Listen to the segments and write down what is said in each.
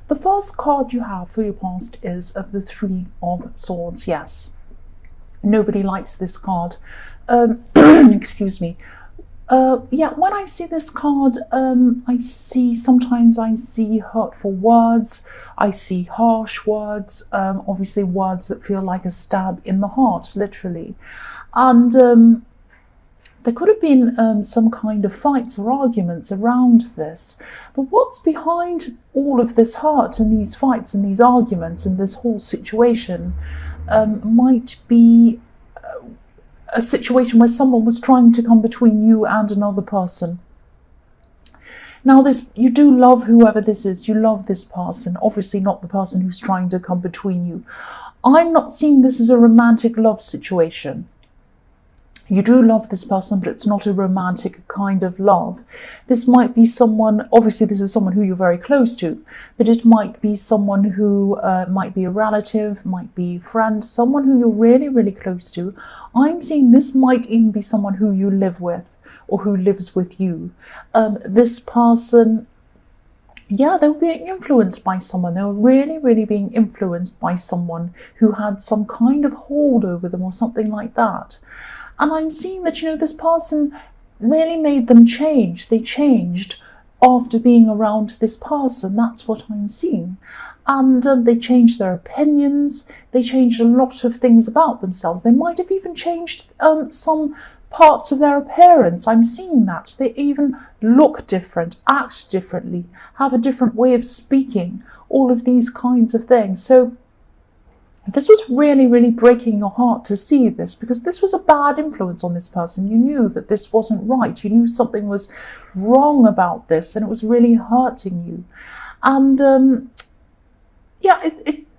The first card you have for your past is of the Three of Swords. Yes, nobody likes this card. Excuse me. Yeah, when I see this card, sometimes I see hurtful words, I see harsh words, obviously words that feel like a stab in the heart, literally. And there could have been some kind of fights or arguments around this. But what's behind all of this hurt and these fights and these arguments and this whole situation might be a situation where someone was trying to come between you and another person. Now, you do love whoever this is. You love this person. Obviously not the person who's trying to come between you. I'm not seeing this as a romantic love situation. You do love this person, but it's not a romantic kind of love. This might be someone, obviously this is someone who you're very close to, but it might be someone who might be a relative, might be a friend, someone who you're really, really close to. I'm seeing this might even be someone who you live with or who lives with you. This person, yeah, they were being influenced by someone. They were really, really being influenced by someone who had some kind of hold over them or something like that. And I'm seeing that, this person really made them change. They changed after being around this person. That's what I'm seeing. And they changed their opinions. They changed a lot of things about themselves. They might have even changed some parts of their appearance. I'm seeing that. They even look different, act differently, have a different way of speaking, all of these kinds of things. So this was really, really breaking your heart to see this, because this was a bad influence on this person. You knew that this wasn't right. You knew something was wrong about this, and it was really hurting you. And yeah,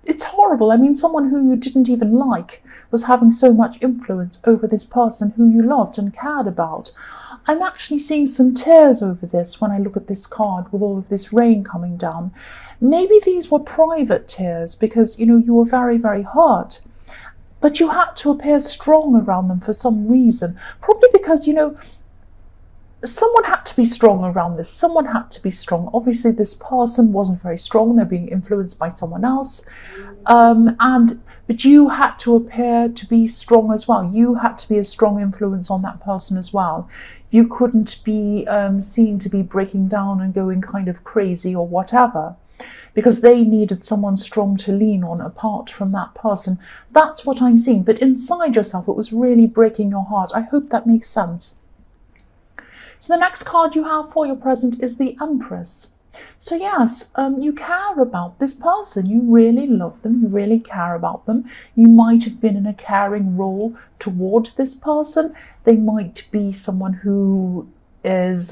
it's horrible. I mean, someone who you didn't even like was having so much influence over this person who you loved and cared about. I'm actually seeing some tears over this when I look at this card with all of this rain coming down. Maybe these were private tears because, you were very, very hurt. But you had to appear strong around them for some reason. Probably because, someone had to be strong around this. Someone had to be strong. Obviously, this person wasn't very strong. They're being influenced by someone else. But you had to appear to be strong as well. You had to be a strong influence on that person as well. You couldn't be seen to be breaking down and going kind of crazy or whatever, because they needed someone strong to lean on apart from that person. That's what I'm seeing. But inside yourself, it was really breaking your heart. I hope that makes sense. So the next card you have for your present is the Empress. So yes, you care about this person. You really love them. You really care about them. You might have been in a caring role toward this person. They might be someone who is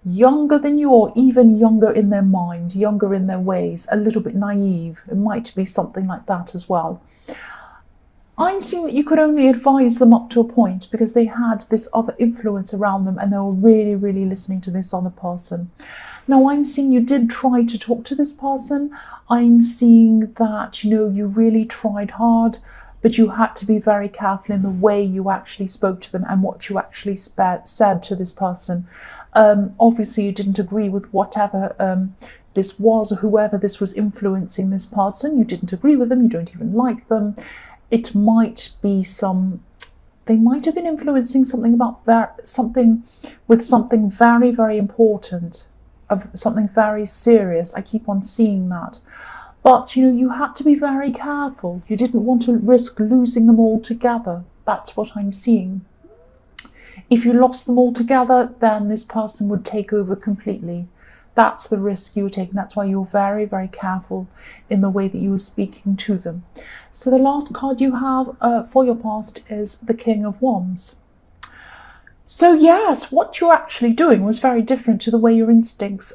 younger than you, or even younger in their mind, younger in their ways, a little bit naive. It might be something like that as well. I'm seeing that you could only advise them up to a point because they had this other influence around them and they were really, really listening to this other person. Now, I'm seeing you did try to talk to this person. I'm seeing that, you really tried hard, but you had to be very careful in the way you actually spoke to them and what you actually said to this person. Obviously, you didn't agree with whatever this was, or whoever this was influencing this person. You didn't agree with them. You don't even like them. It might be they might have been influencing something about something very, very important, of something very serious. I keep on seeing that. But, you had to be very careful. You didn't want to risk losing them all together. That's what I'm seeing. If you lost them all together, then this person would take over completely. That's the risk you were taking. That's why you're very, very careful in the way that you were speaking to them. So the last card you have for your past is the King of Wands. So yes, what you're actually doing was very different to the way your instincts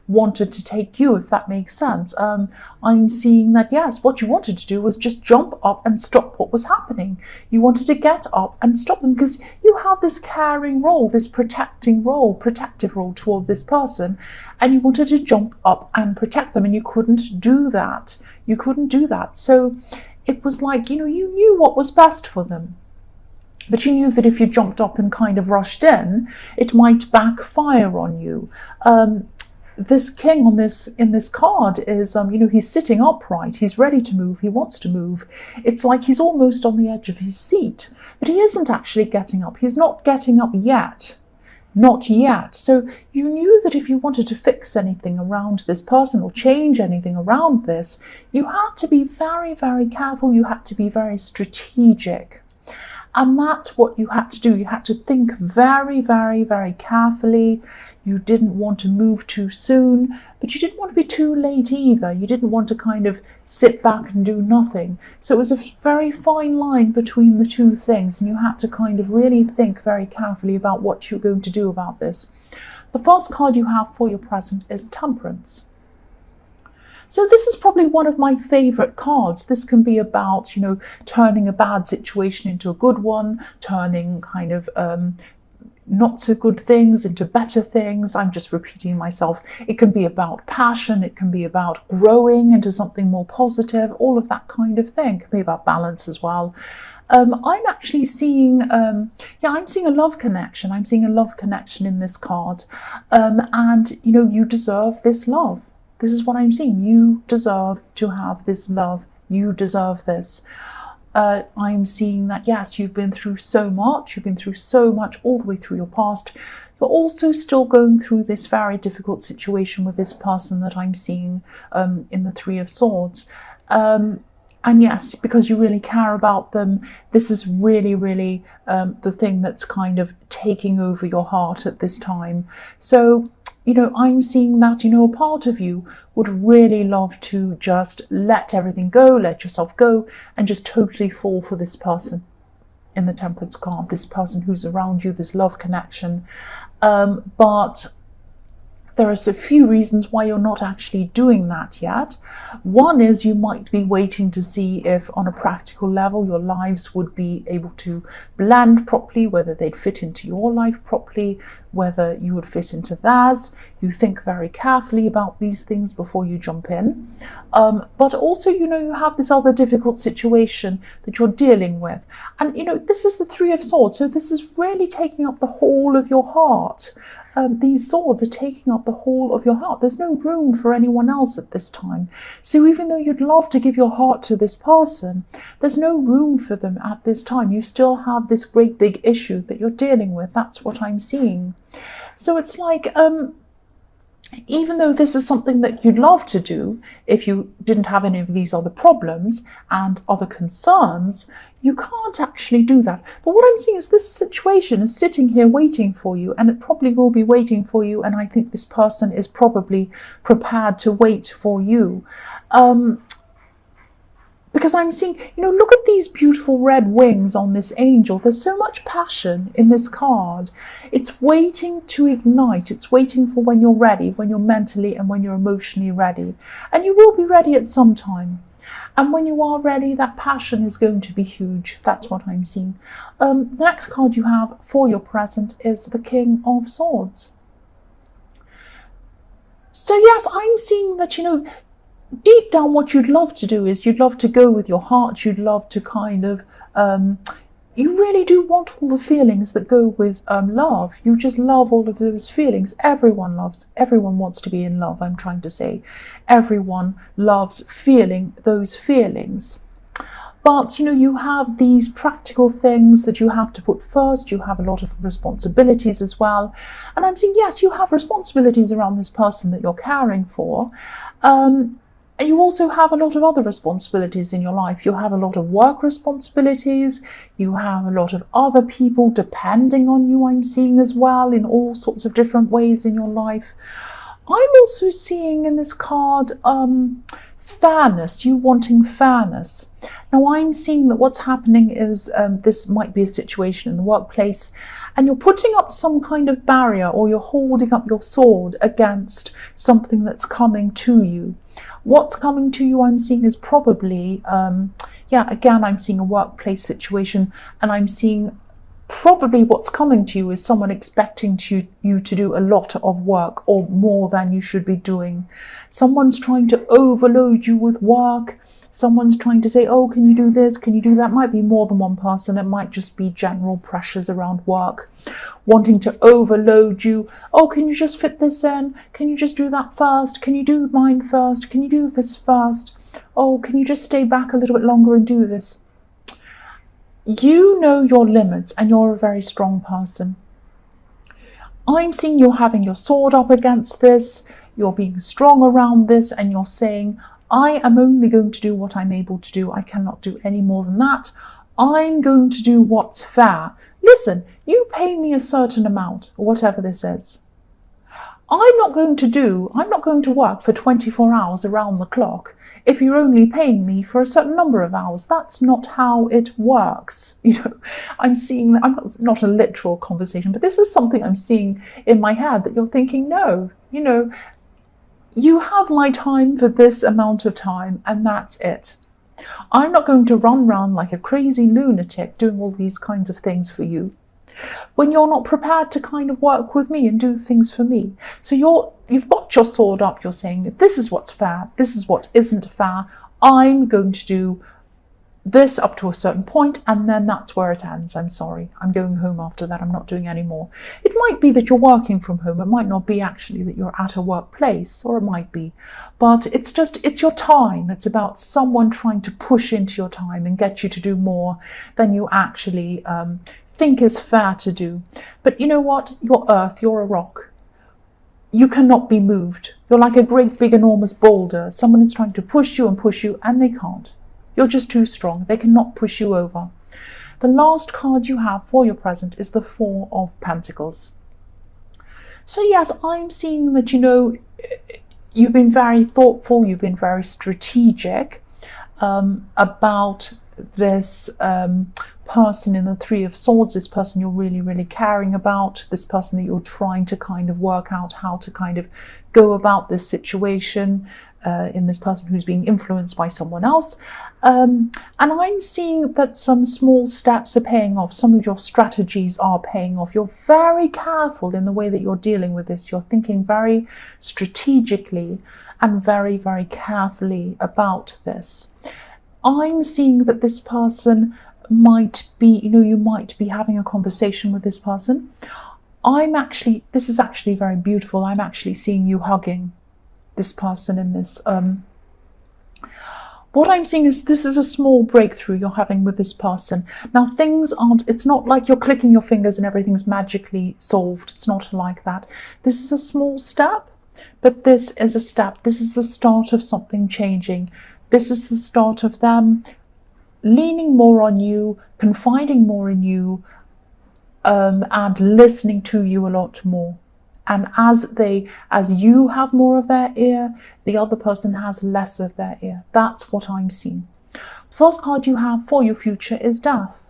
wanted to take you, if that makes sense. I'm seeing that, yes, what you wanted to do was just jump up and stop what was happening. You wanted to get up and stop them because you have this caring role, this protective role toward this person, and you wanted to jump up and protect them, and you couldn't do that. You couldn't do that. So it was like, you knew what was best for them. But you knew that if you jumped up and kind of rushed in, it might backfire on you. this king on this in this card is, he's sitting upright, he's ready to move, he wants to move. It's like he's almost on the edge of his seat, but he isn't actually getting up. He's not getting up yet. Not yet. So you knew that if you wanted to fix anything around this person or change anything around this, you had to be very, very careful. You had to be very strategic. And that's what you had to do. You had to think very, very, very carefully. You didn't want to move too soon, but you didn't want to be too late either. You didn't want to kind of sit back and do nothing. So it was a very fine line between the two things, and you had to kind of really think very carefully about what you're going to do about this. The first card you have for your present is Temperance. So this is probably one of my favourite cards. This can be about, turning a bad situation into a good one, turning kind of not so good things into better things. I'm just repeating myself. It can be about passion. It can be about growing into something more positive, all of that kind of thing. It can be about balance as well. I'm actually seeing, I'm seeing a love connection. I'm seeing a love connection in this card. And, you deserve this love. This is what I'm seeing. You deserve to have this love. You deserve this. I'm seeing that, yes, you've been through so much. You've been through so much all the way through your past. You're also still going through this very difficult situation with this person that I'm seeing in the Three of Swords. And yes, because you really care about them, this is really, really the thing that's kind of taking over your heart at this time. So, I'm seeing that, a part of you would really love to just let everything go, let yourself go, and just totally fall for this person in the Temperance card, this person who's around you, this love connection. But there are a few reasons why you're not actually doing that yet. One is you might be waiting to see if on a practical level your lives would be able to blend properly, whether they'd fit into your life properly, whether you would fit into theirs. You think very carefully about these things before you jump in. But also, you have this other difficult situation that you're dealing with. And, this is the Three of Swords. So this is really taking up the whole of your heart. These swords are taking up the whole of your heart. There's no room for anyone else at this time. So even though you'd love to give your heart to this person, there's no room for them at this time. You still have this great big issue that you're dealing with. That's what I'm seeing. So it's like, even though this is something that you'd love to do, if you didn't have any of these other problems and other concerns, you can't actually do that. But what I'm seeing is this situation is sitting here waiting for you, and it probably will be waiting for you. And I think this person is probably prepared to wait for you. Because I'm seeing, look at these beautiful red wings on this angel. There's so much passion in this card. It's waiting to ignite. It's waiting for when you're ready, when you're mentally and when you're emotionally ready. And you will be ready at some time. And when you are ready, that passion is going to be huge. That's what I'm seeing. The next card you have for your present is the King of Swords. So yes, I'm seeing that, deep down what you'd love to do is you'd love to go with your heart. You'd love to kind of, you really do want all the feelings that go with love. You just love all of those feelings. Everyone wants to be in love, I'm trying to say. Everyone loves feeling those feelings. But, you have these practical things that you have to put first. You have a lot of responsibilities as well. And I'm saying, yes, you have responsibilities around this person that you're caring for. And you also have a lot of other responsibilities in your life. You have a lot of work responsibilities. You have a lot of other people depending on you, I'm seeing as well, in all sorts of different ways in your life. I'm also seeing in this card fairness, you wanting fairness. Now I'm seeing that what's happening is this might be a situation in the workplace, and you're putting up some kind of barrier, or you're holding up your sword against something that's coming to you. What's coming to you, I'm seeing, is probably, again, I'm seeing a workplace situation, and I'm seeing probably what's coming to you is someone expecting you to do a lot of work or more than you should be doing. Someone's trying to overload you with work. Someone's trying to say, oh, can you do this? Can you do that? Might be more than one person. It might just be general pressures around work, wanting to overload you. Oh, can you just fit this in? Can you just do that first? Can you do mine first? Can you do this first? Oh, can you just stay back a little bit longer and do this? You know your limits and you're a very strong person. I'm seeing you're having your sword up against this. You're being strong around this and you're saying, I am only going to do what I'm able to do. I cannot do any more than that. I'm going to do what's fair. Listen, you pay me a certain amount, or whatever this is. I'm not going to work for 24 hours around the clock if you're only paying me for a certain number of hours. That's not how it works. I'm not a literal conversation, but this is something I'm seeing in my head that you're thinking, no, you have my time for this amount of time and that's it. I'm not going to run around like a crazy lunatic doing all these kinds of things for you when you're not prepared to kind of work with me and do things for me. So you've got your sword up, you're saying that this is what's fair, this is what isn't fair. I'm going to do this up to a certain point and then that's where it ends. I'm sorry, I'm going home after that. I'm not doing any more. It might be that you're working from home. It might not be actually that you're at a workplace, or it might be, but it's your time. It's about someone trying to push into your time and get you to do more than you actually think is fair to do. But you know what? You're earth, you're a rock. You cannot be moved. You're like a great big enormous boulder. Someone is trying to push you and they can't. You're just too strong. They cannot push you over. The last card you have for your present is the Four of Pentacles. So yes, I'm seeing that, you've been very thoughtful, you've been very strategic about this person in the Three of Swords, this person you're really, really caring about, this person that you're trying to kind of work out how to kind of go about this situation, in this person who's being influenced by someone else. And I'm seeing that some small steps are paying off. Some of your strategies are paying off. You're very careful in the way that you're dealing with this. You're thinking very strategically and very, very carefully about this. I'm seeing that this person might be, you might be having a conversation with this person. This is actually very beautiful. I'm actually seeing you hugging this person in this. What I'm seeing is this is a small breakthrough you're having with this person. Now it's not like you're clicking your fingers and everything's magically solved. It's not like that. This is a small step, but this is a step. This is the start of something changing. This is the start of them leaning more on you, confiding more in you, and listening to you a lot more. And as you have more of their ear, the other person has less of their ear. That's what I'm seeing. The first card you have for your future is Death.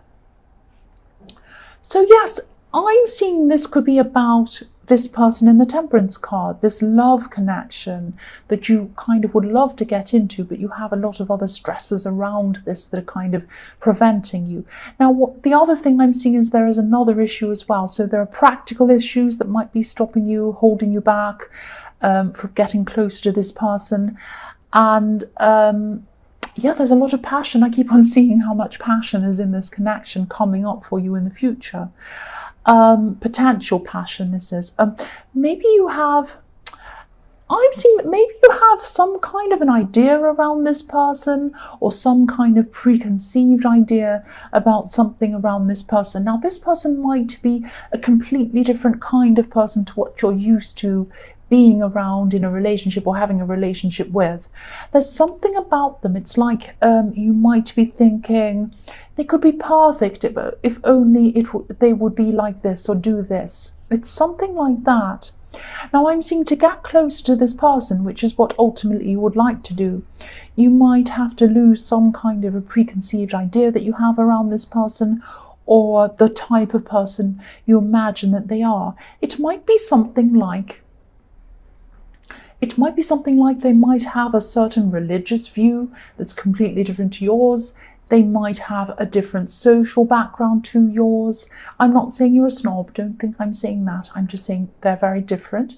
So yes, I'm seeing this could be about this person in the Temperance card, this love connection that you kind of would love to get into, but you have a lot of other stresses around this that are kind of preventing you. Now, the other thing I'm seeing is there is another issue as well. So there are practical issues that might be stopping you, holding you back from getting close to this person. And yeah, there's a lot of passion. I keep on seeing how much passion is in this connection coming up for you in the future. Potential passion this is. Maybe you have, I'm seeing that maybe you have some kind of an idea around this person, or some kind of preconceived idea about something around this person. Now, this person might be a completely different kind of person to what you're used to being around in a relationship or having a relationship with. There's something about them. It's like you might be thinking they could be perfect if only they would be like this or do this. It's something like that. Now, I'm seeing to get close to this person, which is what ultimately you would like to do, you might have to lose some kind of a preconceived idea that you have around this person, or the type of person you imagine that they are. It might be something like they might have a certain religious view that's completely different to yours. They might have a different social background to yours. I'm not saying you're a snob, don't think I'm saying that. I'm just saying they're very different.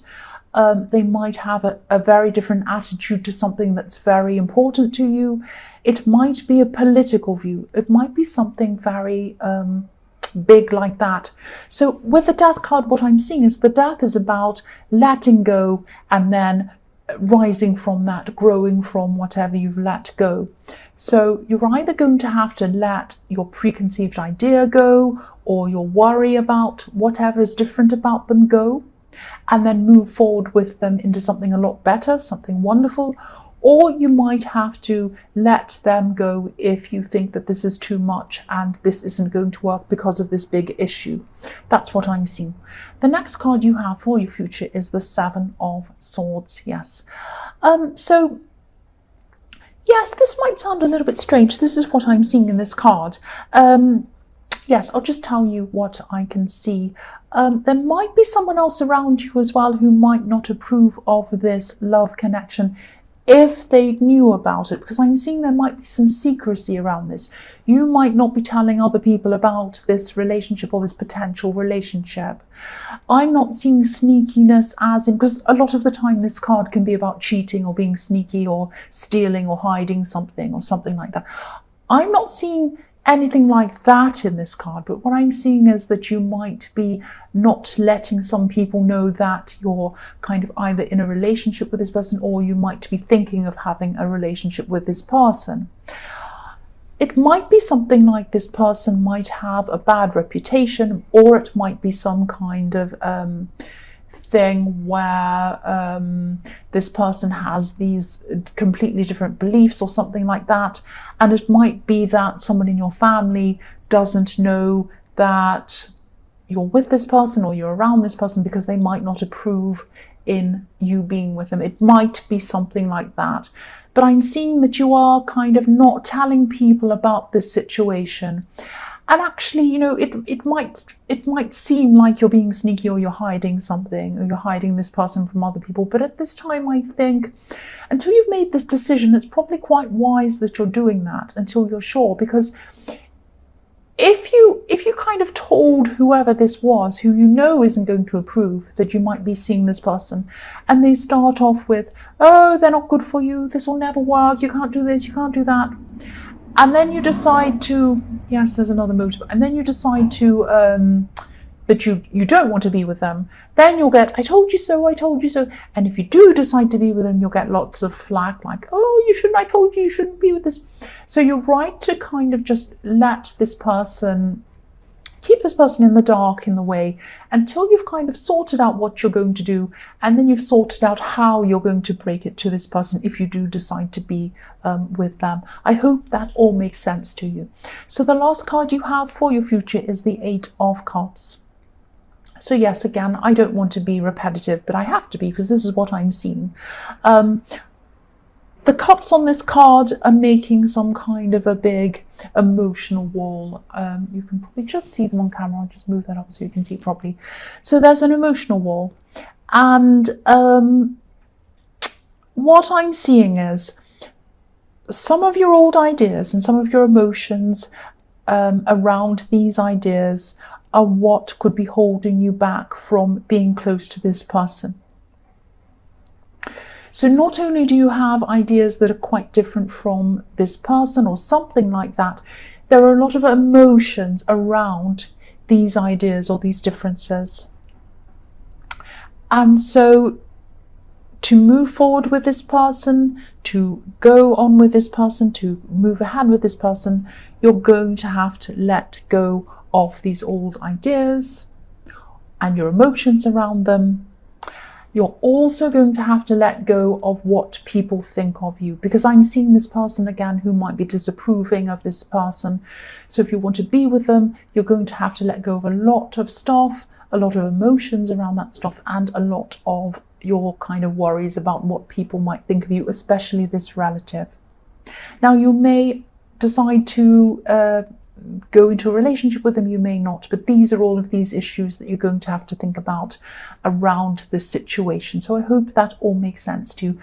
They might have a very different attitude to something that's very important to you. It might be a political view. It might be something very big like that. So with the Death card, what I'm seeing is the Death is about letting go and then rising from that, growing from whatever you've let go. So you're either going to have to let your preconceived idea go, or your worry about whatever is different about them go, and then move forward with them into something a lot better, something wonderful. Or you might have to let them go if you think that this is too much and this isn't going to work because of this big issue. That's what I'm seeing. The next card you have for your future is the Seven of Swords. Yes. So yes, this might sound a little bit strange. This is what I'm seeing in this card. Yes, I'll just tell you what I can see. There might be someone else around you as well who might not approve of this love connection if they knew about it, because I'm seeing there might be some secrecy around this. You might not be telling other people about this relationship or this potential relationship. I'm not seeing sneakiness as in, because a lot of the time this card can be about cheating or being sneaky or stealing or hiding something or something like that. I'm not seeing anything like that in this card, but what I'm seeing is that you might be not letting some people know that you're kind of either in a relationship with this person, or you might be thinking of having a relationship with this person. It might be something like this person might have a bad reputation, or it might be some kind of thing where this person has these completely different beliefs or something like that, and it might be that someone in your family doesn't know that you're with this person or you're around this person because they might not approve in you being with them. It might be something like that, but I'm seeing that you are kind of not telling people about this situation. And actually, you know, it might seem like you're being sneaky or you're hiding something, or you're hiding this person from other people. But at this time, I think until you've made this decision, it's probably quite wise that you're doing that until you're sure. Because if you kind of told whoever this was, who you know isn't going to approve, that you might be seeing this person, and they start off with, oh, they're not good for you, this will never work, you can't do this, you can't do that. And then you decide to, yes, there's another motive, and then you decide to, that you don't want to be with them, then you'll get, I told you so, I told you so. And if you do decide to be with them, you'll get lots of flack, like, oh, you shouldn't, I told you, you shouldn't be with this. So you're right to kind of just let this person, keep this person in the dark, in the way, until you've kind of sorted out what you're going to do, and then you've sorted out how you're going to break it to this person if you do decide to be with them. I hope that all makes sense to you. So the last card you have for your future is the Eight of Cups. So yes, again, I don't want to be repetitive, but I have to be because this is what I'm seeing. The cups on this card are making some kind of a big emotional wall. You can probably just see them on camera. I'll just move that up so you can see properly. So there's an emotional wall. And what I'm seeing is some of your old ideas and some of your emotions around these ideas are what could be holding you back from being close to this person. So not only do you have ideas that are quite different from this person or something like that, there are a lot of emotions around these ideas or these differences. And so to move forward with this person, to go on with this person, to move ahead with this person, you're going to have to let go of these old ideas and your emotions around them. You're also going to have to let go of what people think of you, because I'm seeing this person again who might be disapproving of this person. So if you want to be with them, you're going to have to let go of a lot of stuff, a lot of emotions around that stuff, and a lot of your kind of worries about what people might think of you, especially this relative. Now, you may decide to go into a relationship with them, you may not, but these are all of these issues that you're going to have to think about around this situation. So I hope that all makes sense to you.